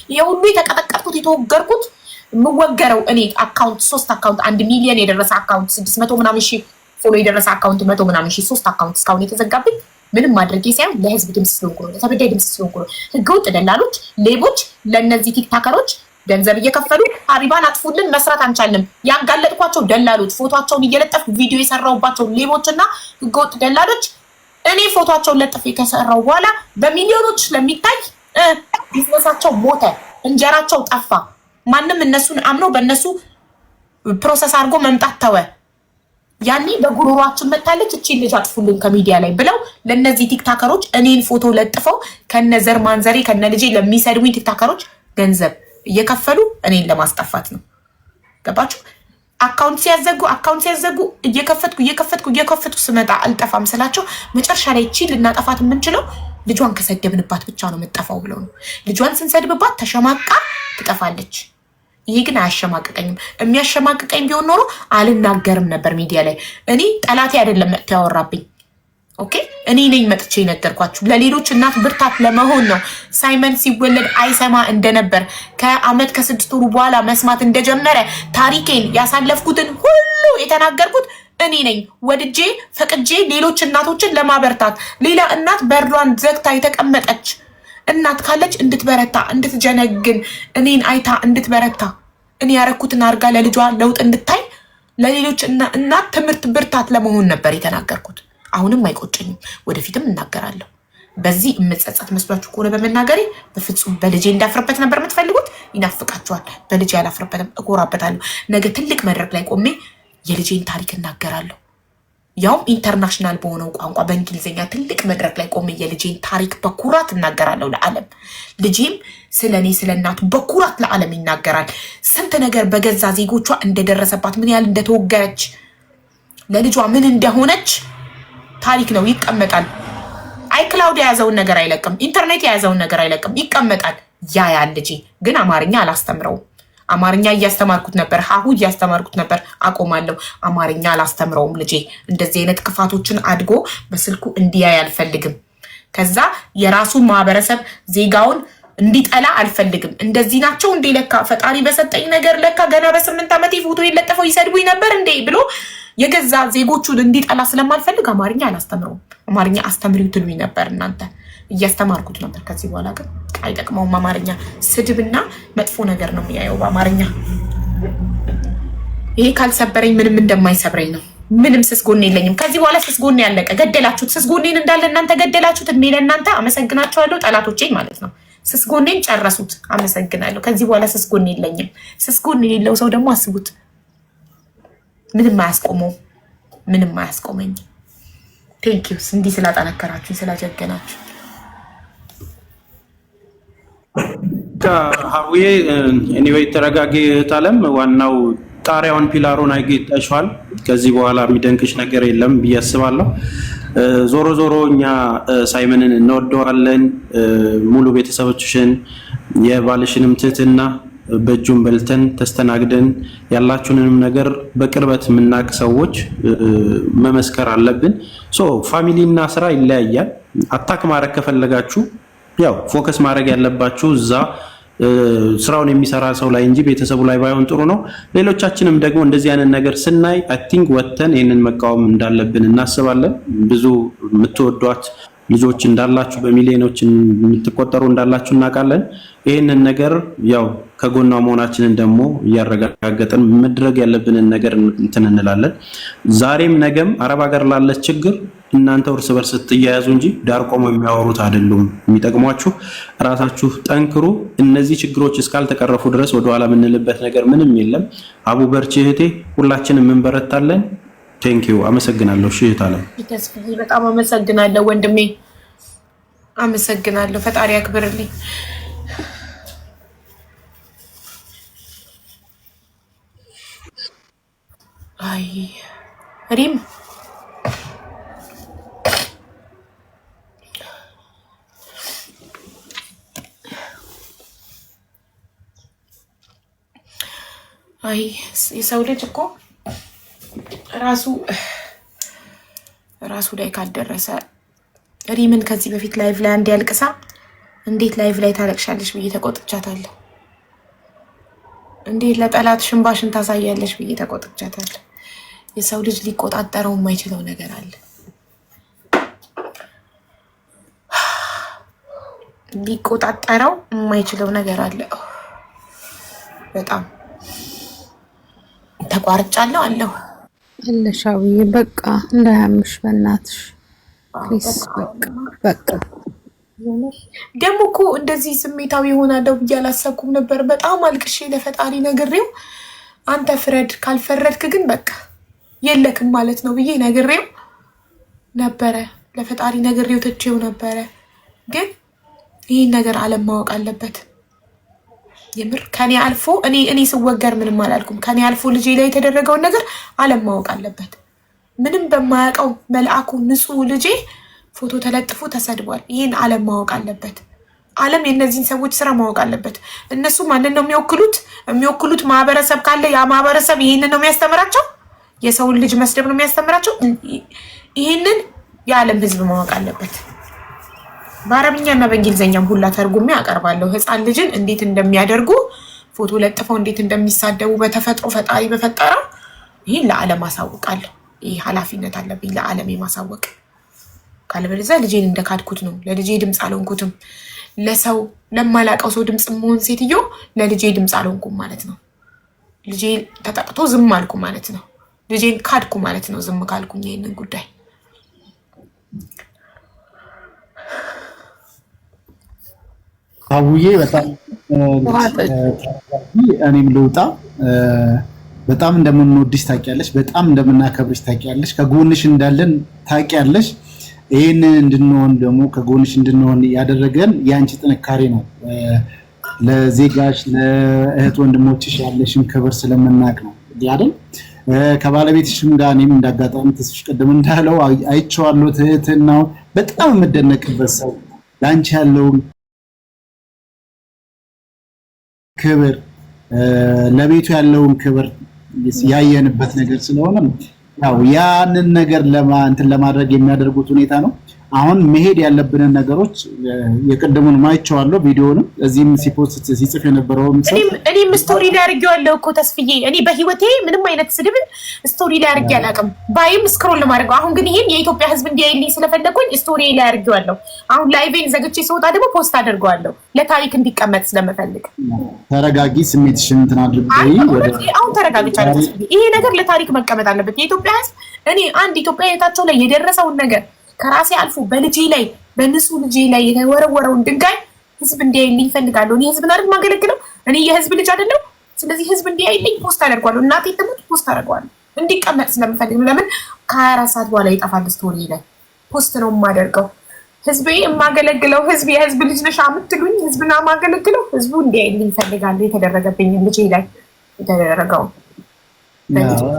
የሁሉ የተቀጠቀጥኩት የተወገርኩት ምወገረው እኔ አካውንት 3 አካውንት 1 ሚሊዮን የደረሰ አካውንት 600 ምናምን ሺህ ፎሎ የደረሰ አካውንት 100 ምናምን ሺህ 3 አካውንት እስካሁን የተዘጋብኝ ምንም ማድረግ ሳይሆን ለህዝብ ድምጽ ስለሆንኩ ነው። ለተበዳይ ድምጽ ስለሆንኩ ነው። ህገወጥ ደላሎች፣ ሌቦች ለነዚህ ቲክታከሮች ገንዘብ እየከፈሉ ሀቢባን አጥፉልን መስራት አንቻልም። ያጋለጥኳቸው ደላሎች ፎቶአቸውን እየለጠፉ ቪዲዮ የሰራውባቸው ሌቦችና ህገወጥ ደላሎች እኔ ፎቶአቸውን ለጥፌ ከሰራው በኋላ በሚሊዮኖች ለሚታይ ቢዝነሳቸው ሞተ፣ እንጀራቸው ጠፋ። ማንም እነሱን አምኖ በእነሱ ፕሮሰስ አድርጎ መምጣት ተወ። ያኔ በጉሮሯችን መታለች እቺ ልጅ አጥፉልን ከሚዲያ ላይ ብለው ለነዚህ ቲክታከሮች እኔን ፎቶ ለጥፈው ከነዘር ማንዘሬ ከነልጄ ለሚሰድቡኝ ቲክታከሮች ገንዘብ እየከፈሉ እኔን ለማስጠፋት ነው። ገባችሁ? አካውንት ሲያዘጉ እየከፈትኩ ስመጣ አልጠፋም ስላቸው መጨረሻ ላይ እቺ ልናጠፋት የምንችለው ልጇን ከሰደብንባት ብቻ ነው የምጠፋው ብለው ነው። ልጇን ስንሰድብባት ተሸማቃ ትጠፋለች። ይሄ ግን አያሸማቅቀኝም። የሚያሸማቅቀኝ ቢሆን ኖሮ አልናገርም ነበር ሚዲያ ላይ። እኔ ጠላቴ አይደለም መጥቶ ያወራብኝ። ኦኬ እኔ ነኝ መጥቼ ነገርኳችሁ። ለሌሎች እናት ብርታት ለመሆን ነው። ሳይመን ሲወለድ አይሰማ እንደነበር ከአመት ከ6 ወሩ በኋላ መስማት እንደጀመረ ታሪኬን ያሳለፍኩትን ሁሉ የተናገርኩት እኔ ነኝ። ወድጄ ፈቅጄ ሌሎች እናቶችን ለማበርታት ሌላ እናት በሯን ዘግታ የተቀመጠች እናት ካለች እንድትበረታ እንድትጀነግን እኔን አይታ እንድትበረታ እኔ ያረኩትን አርጋ ለልጇ ለውጥ እንድታይ ለሌሎች እናት ትምህርት ብርታት ለመሆን ነበር የተናገርኩት። አሁንም አይቆጨኝም፣ ወደፊትም እናገራለሁ። በዚህ የምጸጸት መስሏችሁ ከሆነ በመናገሬ በፍጹም በልጄ እንዳፍርበት ነበር የምትፈልጉት። ይናፍቃችኋል። በልጄ አላፍርበትም፣ እኮራበታለሁ። ነገ ትልቅ መድረክ ላይ ቆሜ የልጄን ታሪክ እናገራለሁ። ያውም ኢንተርናሽናል በሆነው ቋንቋ በእንግሊዝኛ ትልቅ መድረክ ላይ ቆሜ የልጄን ታሪክ በኩራት እናገራለሁ ለዓለም። ልጄም ስለኔ ስለ እናቱ በኩራት ለዓለም ይናገራል። ስንት ነገር በገዛ ዜጎቿ እንደደረሰባት፣ ምን ያህል እንደተወገረች፣ ለልጇ ምን እንደሆነች ታሪክ ነው፣ ይቀመጣል። አይክላውድ የያዘውን ነገር አይለቅም፣ ኢንተርኔት የያዘውን ነገር አይለቅም፣ ይቀመጣል። ያ ልጄ ግን አማርኛ አላስተምረውም። አማርኛ እያስተማርኩት ነበር፣ ሀሁ እያስተማርኩት ነበር። አቆማለሁ። አማርኛ አላስተምረውም። ልጄ እንደዚህ አይነት ክፋቶችን አድጎ በስልኩ እንዲያይ አልፈልግም። ከዛ የራሱን ማህበረሰብ ዜጋውን እንዲጠላ አልፈልግም። እንደዚህ ናቸው እንዴ ለካ ፈጣሪ በሰጠኝ ነገር ለካ ገና በ8 ዓመቴ ፎቶ የለጠፈው ይሰድቡኝ ነበር እንዴ ብሎ የገዛ ዜጎቹን እንዲጠላ ስለማልፈልግ አማርኛ አላስተምረውም። አማርኛ አስተምሪው ትሉኝ ነበር እናንተ፣ እያስተማርኩት ነበር። ከዚህ በኋላ ግን አይጠቅመውም። አማርኛ ስድብና መጥፎ ነገር ነው የሚያየው በአማርኛ። ይሄ ካልሰበረኝ ምንም እንደማይሰብረኝ ነው። ምንም ስስ ጎኔ የለኝም። ከዚህ በኋላ ስስ ጎኔ ያለቀ። ገደላችሁት። ስስ ጎኔን እንዳለ እናንተ ገደላችሁት። እድሜ ለእናንተ። አመሰግናቸዋለሁ ጠላቶቼን ማለት ነው። ስስ ጎኔን ጨረሱት። አመሰግናለሁ። ከዚህ በኋላ ስስ ጎኔ የለኝም። ስስ ጎኔ የሌለው ሰው ደግሞ አስቡት። ምንም አያስቆመው። ምንም አያስቆመኝ። ቴንኪዩስ እንዲህ ስላጠነከራችሁ ስላጀገናችሁ። ሀቡዬ ኤኒዌይ ተረጋጊ እህት አለም። ዋናው ጣሪያውን ፒላሩን አይገጣሽዋል። ከዚህ በኋላ የሚደንቅሽ ነገር የለም ብዬ አስባለሁ። ዞሮ ዞሮ እኛ ሳይመንን እንወደዋለን። ሙሉ ቤተሰቦችሽን የባልሽንም ትህትና በእጁን በልተን ተስተናግደን ያላችሁንም ነገር በቅርበት የምናቅ ሰዎች መመስከር አለብን። ፋሚሊና ስራ ይለያያል። አታክ ማድረግ ከፈለጋችሁ ያው ፎከስ ማድረግ ያለባችሁ እዛ ስራውን የሚሰራ ሰው ላይ እንጂ ቤተሰቡ ላይ ባይሆን ጥሩ ነው። ሌሎቻችንም ደግሞ እንደዚህ አይነት ነገር ስናይ አይ ቲንክ ወተን ይሄንን መቃወም እንዳለብን እናስባለን። ብዙ የምትወዷት ልጆች እንዳላችሁ በሚሊዮኖች የምትቆጠሩ እንዳላችሁ እናውቃለን። ይህንን ነገር ያው ከጎኗ መሆናችንን ደግሞ እያረጋገጥን መድረግ ያለብንን ነገር እንትን እንላለን። ዛሬም ነገም አረብ ሀገር ላለች ችግር እናንተ እርስ በርስ ስትያያዙ እንጂ ዳር ቆመው የሚያወሩት አይደሉም የሚጠቅሟችሁ። ራሳችሁ ጠንክሩ። እነዚህ ችግሮች እስካልተቀረፉ ድረስ ወደኋላ የምንልበት ነገር ምንም የለም። አቡ በርቺ እህቴ፣ ሁላችንም እንበረታለን። ቴንኪዩ። አመሰግናለሁ። እህት አለም በጣም አመሰግናለሁ ወንድሜ፣ አመሰግናለሁ። ፈጣሪ ያክብርልኝ። አይ ሪም አይ የሰው ልጅ እኮ ራሱ ላይ ካልደረሰ ሪምን ከዚህ በፊት ላይቭ ላይ አንድ ያልቅሳ እንዴት ላይቭ ላይ ታለቅሻለሽ ብዬ ተቆጥቻታለሁ። እንዴት ለጠላት ሽንባሽን ታሳያለሽ ብዬ ተቆጥቻታለሁ። የሰው ልጅ ሊቆጣጠረው የማይችለው ነገር አለ። ሊቆጣጠረው የማይችለው ነገር አለ። በጣም ተቋርጫለሁ አለሁ አለሻውዬ በቃ እንዳያምሽ በእናትሽ በቃ ደግሞ እኮ እንደዚህ ስሜታዊ ሆናለሁ ብዬ አላሰብኩም ነበር። በጣም አልቅሼ ለፈጣሪ ነግሬው አንተ ፍረድ ካልፈረድክ ግን በቃ የለክም ማለት ነው ብዬ ነግሬው ነበረ። ለፈጣሪ ነግሬው ትቼው ነበረ። ግን ይህን ነገር ዓለም ማወቅ አለበት። የምር ከኔ አልፎ እኔ ስወገር ምንም አላልኩም። ከኔ አልፎ ልጄ ላይ የተደረገውን ነገር ዓለም ማወቅ አለበት። ምንም በማያውቀው መልአኩ ንጹህ ልጄ ፎቶ ተለጥፎ ተሰድቧል። ይህን ዓለም ማወቅ አለበት። ዓለም የእነዚህን ሰዎች ስራ ማወቅ አለበት። እነሱ ማንን ነው የሚወክሉት? የሚወክሉት ማህበረሰብ ካለ ያ ማህበረሰብ ይህንን ነው የሚያስተምራቸው። የሰውን ልጅ መስደብ ነው የሚያስተምራቸው። ይህንን የዓለም ህዝብ ማወቅ አለበት። በአረብኛና በእንግሊዝኛም ሁላ ተርጉሜ አቀርባለሁ። ህፃን ልጅን እንዴት እንደሚያደርጉ ፎቶ ለጥፈው እንዴት እንደሚሳደቡ በተፈጥሮ ፈጣሪ በፈጠረው ይህን ለዓለም አሳውቃለሁ። ይህ ኃላፊነት አለብኝ ለዓለም የማሳወቅ። ካለበለዚያ ልጄን እንደካድኩት ነው። ለልጄ ድምፅ አልሆንኩትም። ለሰው ለማላውቀው ሰው ድምፅ መሆን ሴትዮ ለልጄ ድምፅ አልሆንኩም ማለት ነው። ልጄ ተጠቅቶ ዝም አልኩ ማለት ነው። ልጄን ካድኩ ማለት ነው ዝም ካልኩኝ ይህንን ጉዳይ። አቡዬ በጣም እኔም ልውጣ። በጣም እንደምንወድሽ ታውቂያለሽ፣ በጣም እንደምናከብርሽ ታውቂያለሽ፣ ከጎንሽ እንዳለን ታውቂያለሽ። ይህንን እንድንሆን ደግሞ ከጎንሽ እንድንሆን ያደረገን የአንቺ ጥንካሬ ነው። ለዜጋሽ ለእህት ወንድሞችሽ ያለሽን ክብር ስለምናቅ ነው አይደል? ከባለቤትሽም ጋር እኔም እንዳጋጣሚ ተስፍሽ ቅድም እንዳለው አይቼዋለሁ። ትህትናው በጣም የምደነቅበት ሰው ለአንቺ ያለውን ክብር ለቤቱ ያለውን ክብር ያየንበት ነገር ስለሆነ ያው ያንን ነገር ለማድረግ የሚያደርጉት ሁኔታ ነው። አሁን መሄድ ያለብንን ነገሮች የቀደሙን ማይቻለሁ። ቪዲዮንም እዚህም ሲፖስት ሲጽፍ የነበረው እኔም ስቶሪ ላይ አድርጌዋለሁ እኮ ተስፍዬ። እኔ በህይወቴ ምንም አይነት ስድብ ስቶሪ ላይ አድርጌ አላውቅም። ባይም ስክሮል ለማድረግ አሁን ግን ይሄን የኢትዮጵያ ህዝብ እንዲያይልኝ ስለፈለኩኝ ስቶሪ ላይ አድርጌዋለሁ። አሁን ላይቬን ዘግቼ ስወጣ ደግሞ ፖስት አድርገዋለሁ ለታሪክ እንዲቀመጥ ስለምፈልግ። ተረጋጊ፣ ስሜትሽን እንትን አድርገይ። አሁን ተረጋግቻለሁ ተስፍዬ። ይሄ ነገር ለታሪክ መቀመጥ አለበት። የኢትዮጵያ ህዝብ እኔ አንድ ኢትዮጵያ የታቸው ላይ የደረሰውን ነገር ከራሴ አልፎ በልጄ ላይ በንጹህ ልጄ ላይ የተወረወረውን ድንጋይ ህዝብ እንዲያይልኝ እፈልጋለሁ። እኔ ህዝብን አይደል ማገለግለው? እኔ የህዝብ ልጅ አይደለም? ስለዚህ ህዝብ እንዲያይልኝ ፖስት አደርገዋለሁ። እናቴ ትሙት ፖስት አደርገዋለሁ እንዲቀመጥ ስለምፈልግ። ለምን ከ24 ሰዓት በኋላ ይጠፋል ስቶሪ ላይ ፖስት ነው የማደርገው። ህዝቤ የማገለግለው ህዝብ የህዝብ ልጅ ነሽ የምትሉኝ ህዝብና የማገለግለው ህዝቡ እንዲያይልኝ እፈልጋለሁ። የተደረገብኝ ልጄ ላይ የተደረገው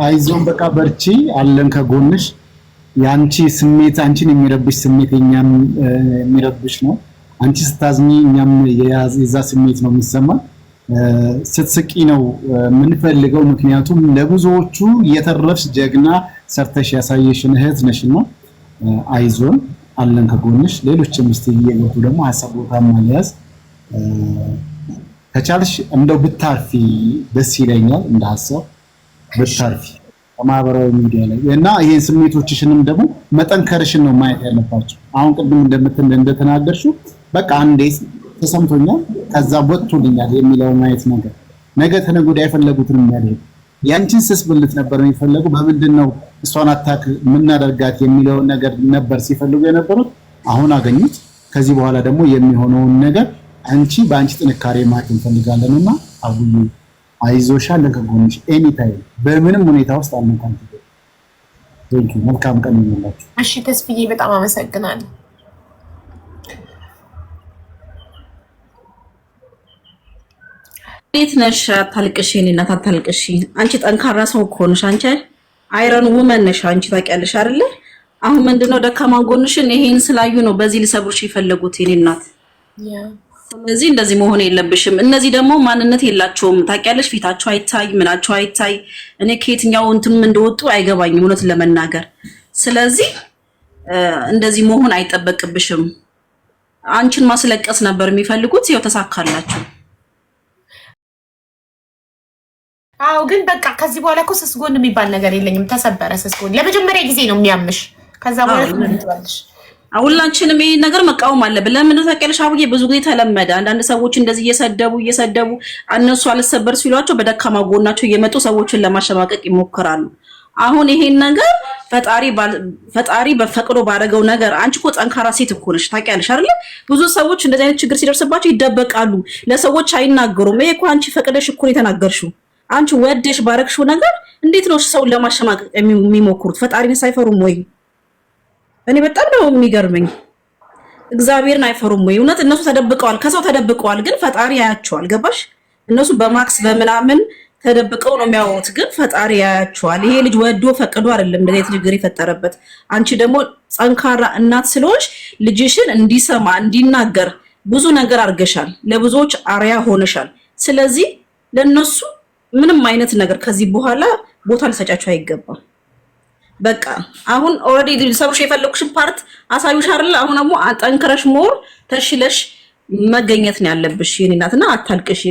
አይዞን፣ በቃ በርቺ፣ አለን ከጎንሽ። የአንቺ ስሜት አንቺን የሚረብሽ ስሜት እኛም የሚረብሽ ነው። አንቺ ስታዝኚ እኛም የዛ ስሜት ነው የሚሰማን። ስትስቂ ነው የምንፈልገው። ምክንያቱም ለብዙዎቹ የተረፍሽ ጀግና ሰርተሽ ያሳየሽን እህት ነሽና አይዞን፣ አለን ከጎንሽ። ሌሎችም እስቲ እየገቡ ደግሞ ሀሳብ ቦታ ማያዝ ከቻልሽ እንደው ብታርፊ ደስ ይለኛል። እንደ ሀሳብ ብታርፊ በማህበራዊ ሚዲያ ላይ እና ይሄን ስሜቶችሽንም ደግሞ መጠንከርሽን ነው ማየት ያለባቸው። አሁን ቅድም እንደተናገርሽው በቃ አንዴ ተሰምቶኛል ከዛ ወጥቶልኛል የሚለው ማየት ነገር ነገ ተነገ ወዲያ የፈለጉትን የሚያደርግ ያንቺን ስስ ብልት ነበር የሚፈልጉ። በምንድን ነው እሷን አታክ የምናደርጋት የሚለው ነገር ነበር ሲፈልጉ የነበሩት። አሁን አገኙት። ከዚህ በኋላ ደግሞ የሚሆነውን ነገር አንቺ በአንቺ ጥንካሬ ማየት እንፈልጋለንና አቡዬ አይዞሽ፣ አለን ከጎንሽ ኤኒ ታይም በምንም ሁኔታ ውስጥ አለን ካንቺ ጋር። መልካም ቀን ይሁንላችሁ። እሺ ተስፍዬ በጣም አመሰግናለሁ። እንዴት ነሽ? አታልቅሽ የኔ እናት አታልቅሽ። አንቺ ጠንካራ ሰው እኮ ነሽ። አንቺ አይረን ውመን ነሽ። አንቺ ታውቂያለሽ አይደለ? አሁን ምንድነው ደካማ ጎንሽን ይሄን ስላዩ ነው በዚህ ሊሰብሩሽ የፈለጉት የኔ እናት። ስለዚህ እንደዚህ መሆን የለብሽም። እነዚህ ደግሞ ማንነት የላቸውም ታውቂያለሽ። ፊታቸው አይታይ ምናቸው አይታይ። እኔ ከየትኛው እንትም እንደወጡ አይገባኝም እውነት ለመናገር። ስለዚህ እንደዚህ መሆን አይጠበቅብሽም። አንቺን ማስለቀስ ነበር የሚፈልጉት። ይኸው ተሳካላችሁ። አዎ ግን በቃ ከዚህ በኋላ እኮ ስስ ጎን የሚባል ነገር የለኝም። ተሰበረ ስስ ጎን ለመጀመሪያ ጊዜ ነው የሚያምሽ። ከዛ በኋላ ትመጣለሽ። ሁላችንም ይሄን ነገር መቃወም አለብን። ለምን ታውቂያለሽ አቡዬ? ብዙ ጊዜ ተለመደ። አንዳንድ ሰዎች እንደዚህ እየሰደቡ እነሱ አልሰበር ሲሏቸው በደካማ ጎናቸው እየመጡ ሰዎችን ለማሸማቀቅ ይሞክራሉ። አሁን ይሄን ነገር ፈጣሪ በፈቅዶ ባደረገው ነገር አንቺ እኮ ጠንካራ ሴት እኮ ነሽ ታውቂያለሽ አይደል? ብዙ ሰዎች እንደዚህ አይነት ችግር ሲደርስባቸው ይደበቃሉ፣ ለሰዎች አይናገሩም። ይሄ እኮ አንቺ ፈቅደሽ እኮ ነው የተናገርሽው። አንቺ ወደሽ ባረክሽው ነገር እንዴት ነው ሰውን ለማሸማቀቅ የሚሞክሩት? ፈጣሪን ሳይፈሩም ወይ? እኔ በጣም ነው የሚገርመኝ። እግዚአብሔርን አይፈሩም ወይ? እውነት እነሱ ተደብቀዋል፣ ከሰው ተደብቀዋል፣ ግን ፈጣሪ ያያቸዋል። ገባሽ? እነሱ በማክስ በምናምን ተደብቀው ነው የሚያወሩት፣ ግን ፈጣሪ ያያቸዋል። ይሄ ልጅ ወዶ ፈቅዶ አይደለም እንደዚህ ችግር የፈጠረበት። አንቺ ደግሞ ጠንካራ እናት ስለሆንሽ ልጅሽን እንዲሰማ እንዲናገር ብዙ ነገር አድርገሻል፣ ለብዙዎች አርያ ሆነሻል። ስለዚህ ለነሱ ምንም አይነት ነገር ከዚህ በኋላ ቦታ ልሰጫቸው አይገባም። በቃ አሁን ኦልሬዲ ሰብሽ የፈለኩሽን ፓርት አሳዩሽ አይደል? አሁን ደግሞ ጠንክረሽ ሞር ተሽለሽ መገኘት ነው ያለብሽ። የኔ እናትና አታልቅሽ።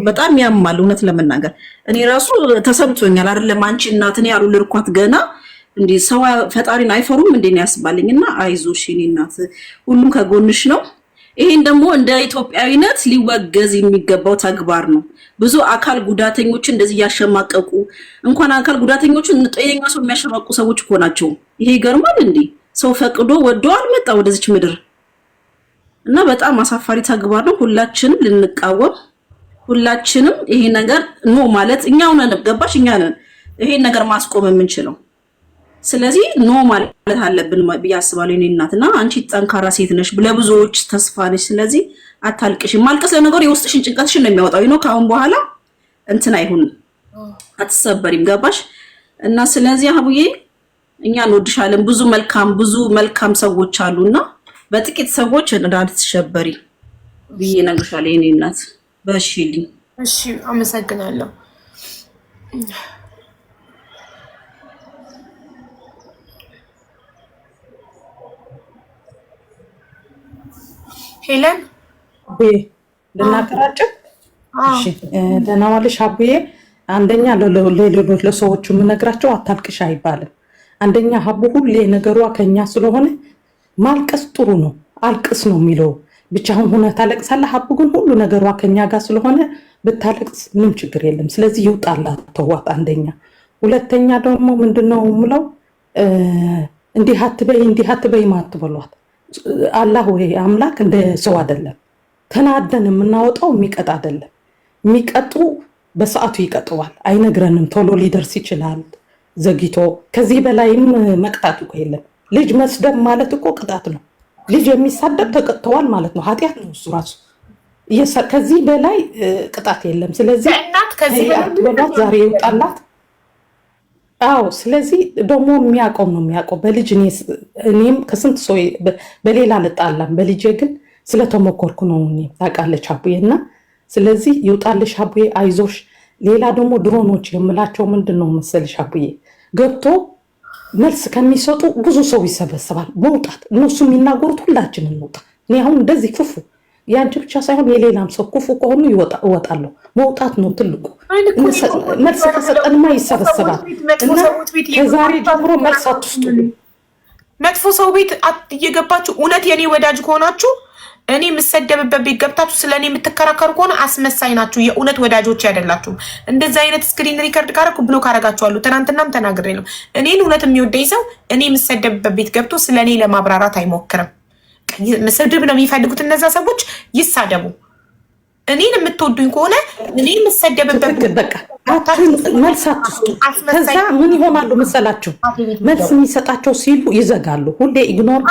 በጣም ያማል እውነት ለመናገር እኔ ራሱ ተሰምቶኛል። አይደለም አንቺ እናት እኔ ያሉ ልርኳት ገና እንዴ ሰው ፈጣሪን አይፈሩም እንዴ ነው ያስባልኝና አይዞሽ የኔ እናት ሁሉም ከጎንሽ ነው። ይሄን ደግሞ እንደ ኢትዮጵያዊነት ሊወገዝ የሚገባው ተግባር ነው። ብዙ አካል ጉዳተኞች እንደዚህ ያሸማቀቁ እንኳን አካል ጉዳተኞችን ጤነኛ ሰው የሚያሸማቁ ሰዎች እኮ ናቸው። ይሄ ይገርማል እንዴ! ሰው ፈቅዶ ወዶ አልመጣ ወደዚች ምድር እና በጣም አሳፋሪ ተግባር ነው። ሁላችንም ልንቃወም፣ ሁላችንም ይሄ ነገር ኖ ማለት እኛው ነን። ገባሽ? እኛ ነን ይሄን ነገር ማስቆም የምንችለው። ስለዚህ ኖ ማለት አለብን ብዬ አስባለሁ። እኔ እናትና አንቺ ጠንካራ ሴት ነሽ፣ ለብዙዎች ተስፋ ነሽ። ስለዚህ አታልቅሽ። ማልቀስ ለነገሩ የውስጥሽን ጭንቀትሽን ነው የሚያወጣው። ይኖ ካሁን በኋላ እንትን አይሁን፣ አትሰበሪም። ገባሽ? እና ስለዚህ አቡዬ እኛ እንወድሻለን። ብዙ መልካም ሰዎች አሉና በጥቂት ሰዎች እንዳትሸበሪ ብዬ እነግርሻለሁ የኔ እናት። በሺልኝ። እሺ አመሰግናለሁ። ሄለን አቡዬ ልናገራቸው። እሺ ደህና ዋልሽ አቡዬ። አንደኛ ለሰዎቹ የምነግራቸው አታልቅሽ አይባልም። አንደኛ ሀቡ ሁሌ ነገሯ ከኛ ስለሆነ ማልቀስ ጥሩ ነው፣ አልቅስ ነው የሚለው። ብቻውን ሆነ ታለቅሳለህ። ሀቡ ግን ሁሉ ነገሯ ከኛ ጋር ስለሆነ ብታለቅስ ምንም ችግር የለም። ስለዚህ ይውጣላት፣ ተዋት። አንደኛ። ሁለተኛ ደግሞ ምንድነው የምለው እንዲህ አትበይ ማትበሏት። አላህ ወይ አምላክ እንደ ሰው አይደለም። ተናደን የምናወጣው የሚቀጣ አይደለም። የሚቀጡ በሰዓቱ ይቀጥዋል፣ አይነግረንም። ቶሎ ሊደርስ ይችላል ዘግይቶ። ከዚህ በላይም መቅጣት እኮ የለም። ልጅ መስደብ ማለት እኮ ቅጣት ነው። ልጅ የሚሳደብ ተቀጥተዋል ማለት ነው። ኃጢአት ነው እሱ ራሱ። ከዚህ በላይ ቅጣት የለም። ስለዚህ አትበሏት፣ ዛሬ ይውጣላት። አዎ ስለዚህ ደግሞ የሚያውቀው ነው የሚያውቀው። በልጅ እኔም ከስንት ሰው በሌላ ልጣላም፣ በልጄ ግን ስለተሞከርኩ ነው። ታውቃለች አቡዬ። እና ስለዚህ ይውጣልሽ አቡዬ፣ አይዞሽ። ሌላ ደግሞ ድሮኖች የምላቸው ምንድን ነው መሰልሽ አቡዬ፣ ገብቶ መልስ ከሚሰጡ ብዙ ሰው ይሰበሰባል። መውጣት እነሱ የሚናገሩት ሁላችን እንውጣ። እኔ አሁን እንደዚህ ክፉ የአንቺ ብቻ ሳይሆን የሌላም ሰው ክፉ ከሆኑ እወጣለሁ። መውጣት ነው ትልቁ። መልስ ከሰጠንማ ይሰበሰባል። እና ከዛሬ ጀምሮ መልስ አትስጡ። መጥፎ ሰው ቤት እየገባችሁ እውነት የኔ ወዳጅ ከሆናችሁ እኔ የምሰደብበት ቤት ገብታችሁ ስለኔ የምትከራከሩ ከሆነ አስመሳይ ናችሁ። የእውነት ወዳጆች አይደላችሁም። እንደዚህ አይነት ስክሪን ሪከርድ ካረኩ ብሎክ አረጋችኋለሁ። ትናንትናም ተናግሬ ነው። እኔን እውነት የሚወደኝ ሰው እኔ የምሰደብበት ቤት ገብቶ ስለኔ ለማብራራት አይሞክርም። ስድብ ነው የሚፈልጉት እነዛ ሰዎች፣ ይሳደቡ። እኔን የምትወዱኝ ከሆነ እኔ የምሰደብበት በቃ መልስ አትስጡ። ከዛ ምን ይሆናሉ መሰላችሁ? መልስ የሚሰጣቸው ሲሉ ይዘጋሉ። ሁሌ ኢግኖር።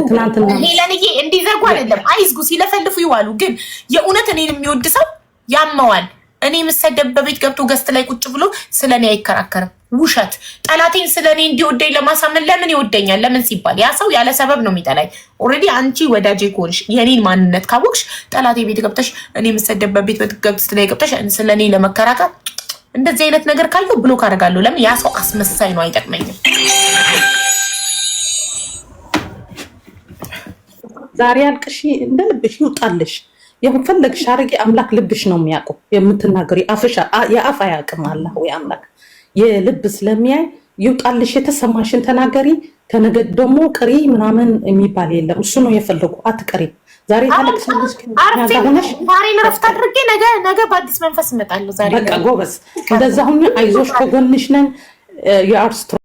ትናንትና ሄለንዬ እንዲዘጉ አይደለም አይዝጉ፣ ሲለፈልፉ ይዋሉ። ግን የእውነት እኔን የሚወድ ሰው ያመዋል። እኔ የምሰደብበት ቤት ገብቶ ገስት ላይ ቁጭ ብሎ ስለኔ አይከራከርም። ውሸት። ጠላቴን ስለኔ እንዲወደኝ ለማሳመን ለምን ይወደኛል? ለምን ሲባል ያ ሰው ያለ ሰበብ ነው የሚጠላኝ። ኦልሬዲ አንቺ ወዳጄ ከሆንሽ የኔን ማንነት ካወቅሽ ጠላቴ ቤት ገብተሽ እኔ የምሰደብበት ቤት ገስት ላይ ገብተሽ ስለኔ ለመከራከር እንደዚህ አይነት ነገር ካለው ብሎክ አደርጋለሁ። ለምን? ያ ሰው አስመሳይ ነው፣ አይጠቅመኝም። ዛሬ አልቅሺ እንደ ልብሽ ይውጣልሽ። የፈለግሽ አድርጊ። አምላክ ልብሽ ነው የሚያውቀው። የምትናገሪ አፍሽ የአፍ አያውቅም። አላህ ወይ አምላክ የልብ ስለሚያይ ይውጣልሽ። የተሰማሽን ተናገሪ። ከነገ ደግሞ ቅሪ ምናምን የሚባል የለም። እሱ ነው የፈለጉ። አትቀሪ። ዛሬ ታለቅሳለሽ። ሆነሽ ዛሬን ረፍት አድርጌ ነገ በአዲስ መንፈስ እመጣለሁ። ዛሬ በቃ ጎበዝ። እንደዛ ሁኚ። አይዞሽ፣ ከጎንሽ ነን። የአርስትሮ